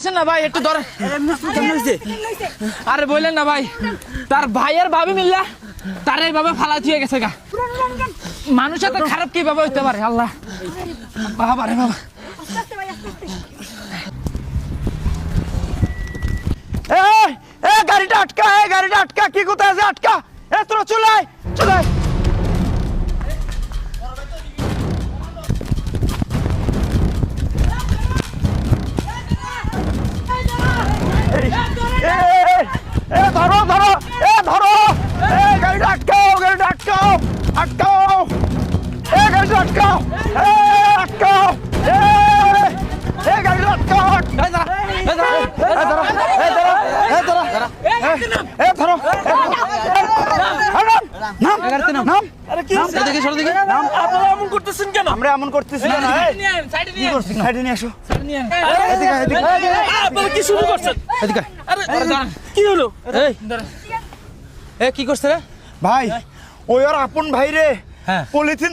না ভাই একটু ধরে আরে বললেন না ভাই তার ভাইয়ের ভাবি মিল্লা তার এইভাবে ফালা দিয়ে গেছে গা মানুষ এত খারাপ কিভাবে হইতে পারে আল্লাহ বাবা রে বাবা গাড়িটা আটকা কি কোথায় আছে আটকা তোরা চলে আয় ধরো গাড়িটা আটকাও গাড়িটা আটকাও গাড়িটা আটকাও গাড়িটা আটকাও আমরা এমন করতেছি না সাইডে নিয়ে আসো কি শুরু করছেন কি হলো কি করছে রে ভাই ওই আর আপন ভাই রে পলিথিন